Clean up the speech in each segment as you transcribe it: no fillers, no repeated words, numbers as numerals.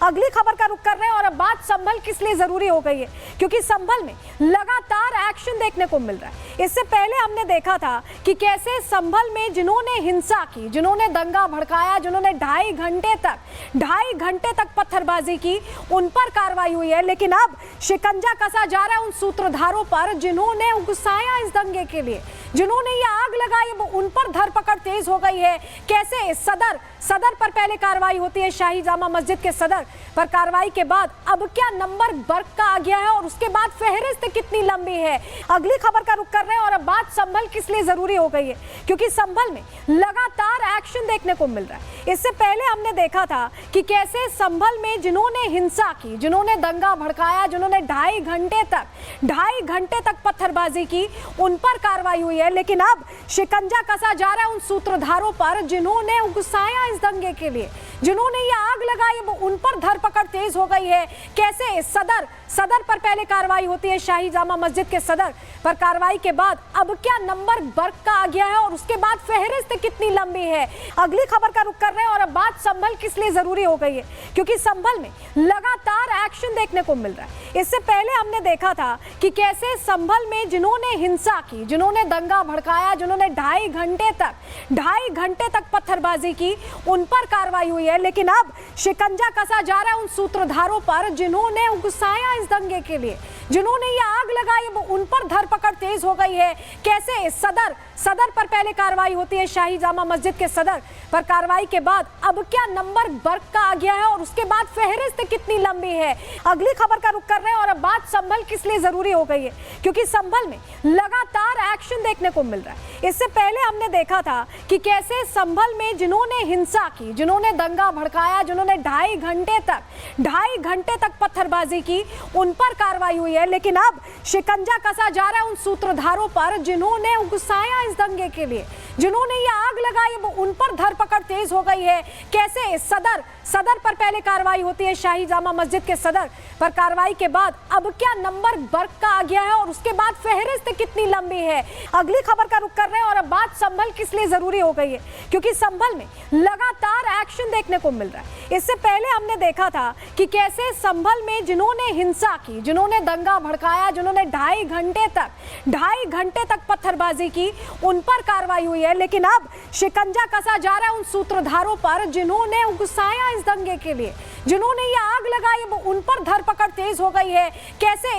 अगली खबर का रुख कर रहे हैं और अब बात संभल किस लिए जरूरी हो गई है, क्योंकि संभल में लगातार एक्शन देखने को मिल रहा है। इससे पहले हमने देखा था कि कैसे संभल में जिन्होंने हिंसा की, जिन्होंने दंगा भड़काया, जिन्होंने ढाई घंटे तक पत्थरबाजी की, उन पर कार्रवाई हुई है। लेकिन अब शिकंजा कसा जा रहा है उन सूत्रधारों पर जिन्होंने उकसाया इस दंगे के लिए, जिन्होंने ये आग लगाई, उन पर धरपकड़ तेज हो गई है। कैसे सदर पर पहले कार्रवाई होती है, शाही जामा मस्जिद के सदर पर कार्रवाई के बाद अब क्या नंबर बर्क का आ गया है और उसके बाद फहरिस्त कितनी लंबी है। अगली खबर का रुख कर रहे हैं और अब बात संभल किस लिए जरूरी हो गई है, क्योंकि संभल में लगातार एक्शन देखने को मिल रहा है। इससे पहले हमने देखा था कि कैसे संभल में जिन्होंने हिंसा की, जिन्होंने दंगा भड़काया, जिन्होंने ढाई घंटे तक पत्थरबाजी की, उन पर कार्रवाई हुई है। लेकिन अब शिकंजा कसा जा रहा है उन सूत्रधारों पर जिन्होंने उकसाया इस दंगे के लिए, जिन्होंने ये आग लगाई, उन पर धरपकड़ तेज हो गई है। कैसे सदर पर पहले कार्रवाई होती है, शाही जामा मस्जिद के सदर पर कार्रवाई के बाद अब क्या नंबर बर्क का आ गया है और उसके बाद फहरिस्त कितनी लंबी है। अगली खबर का रुख कर रहे हैं और अब बात संभल किस लिए जरूरी हो गई है, क्योंकि संभल में लगातार एक्शन देखने को मिल रहा है। इससे पहले हमने देखा था कि कैसे संभल में जिन्होंने हिंसा की, जिन्होंने दंगा भड़काया, जिन्होंने ढाई घंटे तक पत्थरबाजी की, उन पर कार्रवाई हुई है। लेकिन अब शिकंजा कसा जा रहा है उन सूत्रधारों पर जिन्होंने उकसाया इस दंगे के लिए, जिन्होंने ये आग लगाई, उन पर धरपकड़ तेज हो गई है। कैसे सदर पर पहले कार्रवाई होती है, शाही जामा मस्जिद के सदर पर कार्रवाई के बाद अब क्या नंबर बर्क का आ गया है और उसके बाद फहरिस्त कितनी लंबी है। अगली खबर का रुख कर रहे हैं और अब बात संभल किस लिए जरूरी हो गई है, क्योंकि संभल में लगातार एक्शन देखने को मिल रहा है। इससे पहले हमने देखा था कि कैसे संभल में जिन्होंने हिंसा की, जिन्होंने दंगा भड़काया, जिन्होंने ढाई घंटे तक पत्थरबाजी की, उन पर कार्रवाई हुई है। लेकिन अब शिकंजा कसा जा रहा है उन सूत्रधारों पर जिन्होंने उकसाया इस दंगे के लिए, जिन्होंने ये आग लगाई, उन पर धरपकड़ तेज हो गई है। कैसे सदर पर पहले कार्रवाई होती है, शाही जामा मस्जिद के सदर पर कार्रवाई के बाद अब क्या नंबर बर्क का आ गया है और उसके बाद फहरिस्त कितनी लंबी है। अगली खबर का रुख कर रहे हैं और अब बात संभल किस लिए जरूरी हो गई है, क्योंकि संभल में लगातार एक्शन देखने को मिल रहा है। इससे पहले हमने देखा था कि कैसे संभल में जिन्होंने हिंसा की, जिन्होंने दंगा भड़काया, जिन्होंने ढाई घंटे तक पत्थरबाजी की, उन पर कार्रवाई हुई है। लेकिन अब शिकंजा कसा जा रहा है उन सूत्रधारों पर जिन्होंने उकसाया इस दंगे के लिए, जिन्होंने ये आग लगाई, उन पर धरपकड़ तेज हो गई है। कैसे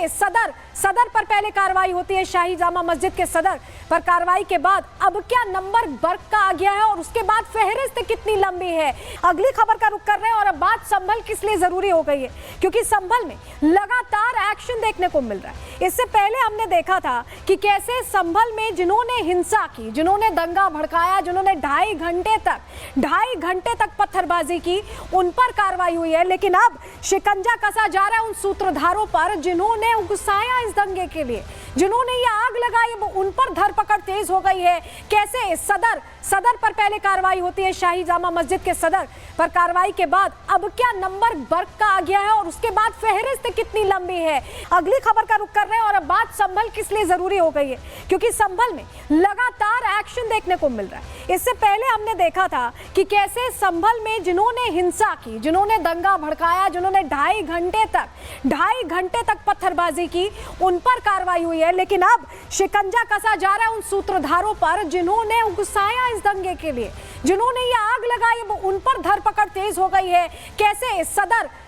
सदर पर पहले कार्रवाई होती है, शाही जामा मस्जिद के सदर पर कार्रवाई के बाद अब क्या नंबर बर्क का आ गया है और उसके बाद फहरिस्त कितनी लंबी है। अगली खबर का रुख कर रहे हैं और अब बात संभल किस लिए जरूरी हो गई है, क्योंकि संभल में लगातार एक्शन देखने को मिल रहा है। इससे पहले हमने देखा था कि कैसे संभल में जिन्होंने हिंसा की, जिन्होंने दंगा भड़काया, जिन्होंने ढाई घंटे तक पत्थरबाजी की, उन पर कार्रवाई हुई है। लेकिन अब शिकंजा कसा जा रहा है उन सूत्रधारों पर जिन्होंने उकसाया इस दंगे के लिए, जिन्होंने ये आग लगाई, उन पर धरपकड़ तेज हो गई है। कैसे सदर पर पहले कार्रवाई होती है, शाही जामा मस्जिद के सदर पर कार्रवाई के बाद अब क्या नंबर बर्क का आ गया है और उसके बाद फहरिस्त कितनी लंबी है। अगली खबर का रुख कर रहे हैं और अब बात संभल किस लिए जरूरी हो गई है, क्योंकि संभल में लगातार एक्शन देखने को मिल रहा है। इससे पहले हमने देखा था कि कैसे संभल में जिन्होंने हिंसा की, जिन्होंने दंगा भड़काया, जिन्होंने ढाई घंटे तक पत्थरबाजी की, उन पर कार्रवाई हुई है। लेकिन अब शिकंजा कसा जा रहा है उन सूत्रधारों पर जिन्होंने उकसाया इस दंगे के लिए, जिन्होंने ये आग लगाई, उन पर धरपकड़ तेज हो गई है। कैसे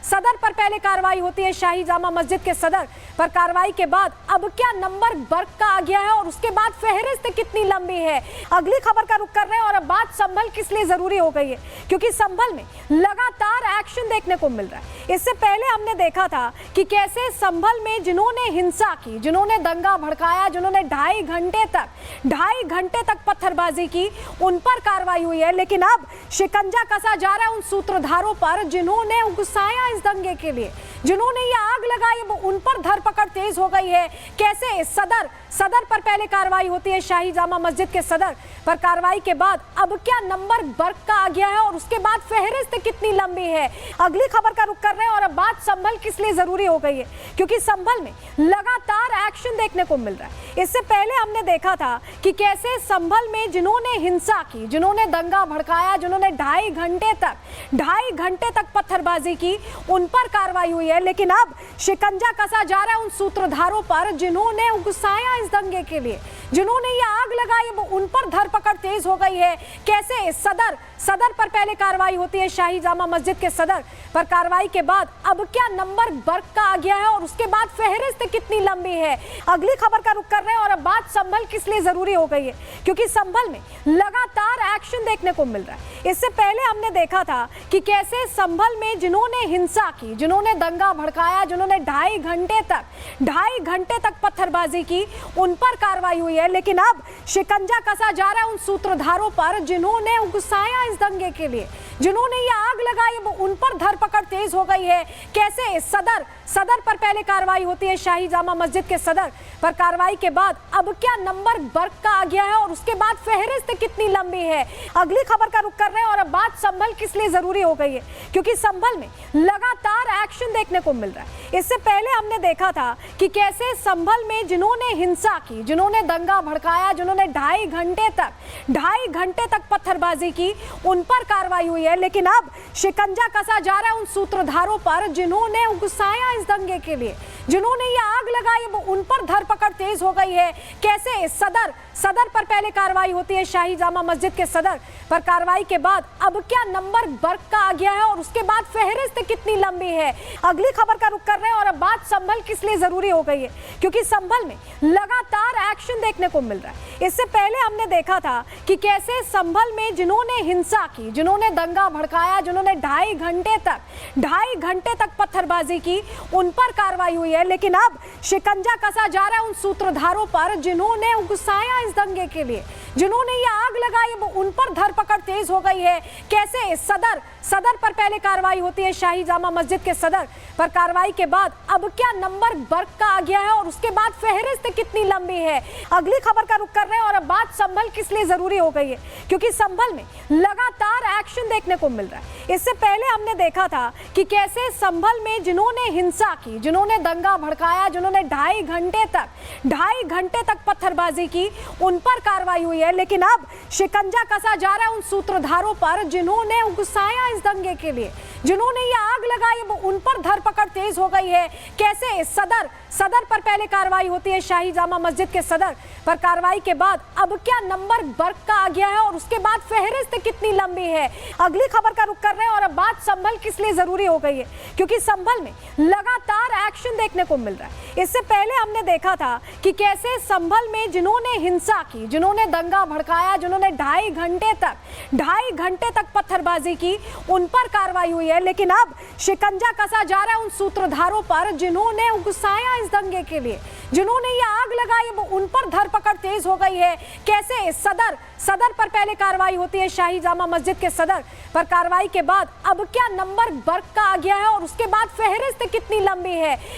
सदर पर पहले कार्रवाई होती है, शाही जामा मस्जिद के सदर पर कार्रवाई के बाद अब क्या नंबर बर्क का आ गया है और उसके बाद फहरिस्त कितनी लंबी है। अगली खबर का रुख कर रहे हैं और अब बात संभल किस लिए जरूरी हो गई है, क्योंकि संभल में लगातार एक्शन देखने को मिल रहा है। इससे पहले हमने देखा था कि कैसे संभल में जिन्होंने हिंसा की, जिन्होंने दंगा भड़काया, जिन्होंने ढाई घंटे तक पत्थरबाजी की, उन पर कार्रवाई हुई है। लेकिन अब शिकंजा कसा जा रहा है उन सूत्रधारों पर जिन्होंने उकसाया इस दंगे के लिए, जिन्होंने ये आग लगाई वो उन पर धरपकड़ तेज हो गई है। कैसे सदर पर पहले कार्रवाई होती है, शाही जामा मस्जिद के सदर पर कार्रवाई के बाद अब क्या नंबर बर्क का आ गया है और उसके बाद फहरिस्त कितनी लंबी है। अगली खबर का रुख कर रहे हैं और अब बात संभल किस लिए जरूरी हो गई है, क्योंकि संभल में लगातार एक्शन देखने को मिल रहा है। इससे पहले हमने देखा था कि कैसे संभल में जिन्होंने हिंसा की, जिन्होंने दंगा भड़काया, जिन्होंने ढाई घंटे तक पत्थरबाजी की, उन पर कार्रवाई हुई है। लेकिन अब शिकंजा कसा जा रहा है उन सूत्रधारों पर जिन्होंने उकसाया इस दंगे के लिए, जिन्होंने ये आग लगाई वो उन पर धरपकड़ तेज हो गई है। कैसे सदर पर पहले कार्रवाई होती है, शाही जामा मस्जिद के सदर पर कार्रवाई के बाद अब क्या नंबर बर्क का आ गया है और उसके बाद फहरिस्त कितनी लंबी है। अगली खबर का रुख कर रहे हैं और अब बात संभल किस लिए जरूरी हो गई है, क्योंकि संभल में लगातार एक्शन देखने को मिल रहा है। इससे पहले हमने देखा था कि कैसे संभल में जिन्होंने हिंसा की, जिन्होंने दंगा भड़काया, जिन्होंने ढाई घंटे तक पत्थरबाजी की, उन पर कार्रवाई हुई है। लेकिन अब शिकंजा कसा जा रहा है उन सूत्रधारों पर जिन्होंने उकसाया इस दंगे के लिए, जिन्होंने ये आग लगाई वो उन पर धरपकड़ तेज हो गई है। कैसे सदर पर पहले कार्रवाई होती है, शाही जामा मस्जिद के सदर पर कार्रवाई के बाद अब क्या नंबर बर्क का आ गया है और उसके बाद फहरिस्त कितनी लंबी है। अगली खबर का रुख कर रहे हैं और अब बात संभल किस लिए जरूरी हो गई है, क्योंकि संभल में लगातार एक्शन देखने को मिल रहा है। इससे पहले हमने देखा था कि कैसे संभल में जिन्होंने हिंसा की, जिन्होंने दंगा भड़काया, जिन्होंने ढाई घंटे तक पत्थरबाजी की, उन पर कार्रवाई हुई है। लेकिन अब शिकंजा कसा जा रहा है उन सूत्रधारों पर जिन्होंने उकसाया इस दंगे के लिए, जिन्होंने ये आग लगाई वो उन पर धरपकड़ तेज हो गई है। कैसे सदर पर पहले कार्रवाई होती है, शाही जामा मस्जिद के सदर पर कार्रवाई के बाद अब क्या नंबर बर्क का आ गया है और उसके बाद फहरिस्त कितनी लंबी है। अगली खबर का रुख कर रहे हैं और अब बात संभल किस लिए जरूरी हो गई है, क्योंकि संभल में लगातार एक्शन देखने को मिल रहा है। इससे पहले हमने देखा था कि कैसे संभल में जिन्होंने हिंसा की, जिन्होंने दंगा भड़काया, जिन्होंने ढाई घंटे तक पत्थरबाजी की, उन पर कार्रवाई हुई है। लेकिन अब शिकंजा कसा जा रहा है उन सूत्रधारों पर जिन्होंने उकसाया इस दंगे के लिए, जिन्होंने ये आग लगाई वो उन पर धरपकड़ तेज हो गई है। कैसे सदर पर पहले कार्रवाई होती है, शाही जामा मस्जिद के सदर पर कार्रवाई के बाद अब क्या नंबर बर्क का आ गया है और उसके बाद फहरिस्त कितनी लंबी है। अगली खबर का रुख कर रहे हैं और अब बात संभल किस लिए जरूरी हो गई है, क्योंकि संभल में लगातार एक्शन देखने को मिल रहा है। इससे पहले हमने देखा था कि कैसे संभल में जिन्होंने हिंसा की, जिन्होंने दंगा भड़काया, जिन्होंने ढाई घंटे तक पत्थरबाजी की, उन पर कार्रवाई हुई है। लेकिन अब शिकंजा कसा जा रहा है उन सूत्रधारों पर जिन्होंने उकसाया इस दंगे के लिए, जिन्होंने ये आग लगाई वो उन पर धरपकड़ तेज हो गई है। कैसे सदर पर पहले कार्रवाई होती है, शाही जामा मस्जिद के सदर पर कार्रवाई के बाद अब क्या नंबर बर्क का आ गया है और उसके बाद फहरिस्त कितनी लंबी है। अगली खबर का रुख कर रहे हैं और अब बात संभल किस लिए जरूरी हो गई है, क्योंकि संभल में लगातार एक्शन देखने को मिल रहा है। इससे पहले हमने देखा था कि कैसे संभल में जिन्होंने हिंसा की, जिन्होंने दंगा भड़काया, जिन्होंने ढाई घंटे तक पत्थरबाजी की, उन पर कार्रवाई हुई है। लेकिन अब शिकंजा कसा जा रहा है उन सूत्रधारों पर जिन्होंने उकसाया इस दंगे के लिए, जिन्होंने ये आग लगाई वो उन पर धरपकड़ तेज हो गई है। कैसे सदर पर पहले कार्रवाई होती है, शाही जामा मस्जिद के सदर पर कार्रवाई के बाद अब क्या नंबर बर्क का आ गया है और उसके बाद फहरिस्त कितनी लंबी है।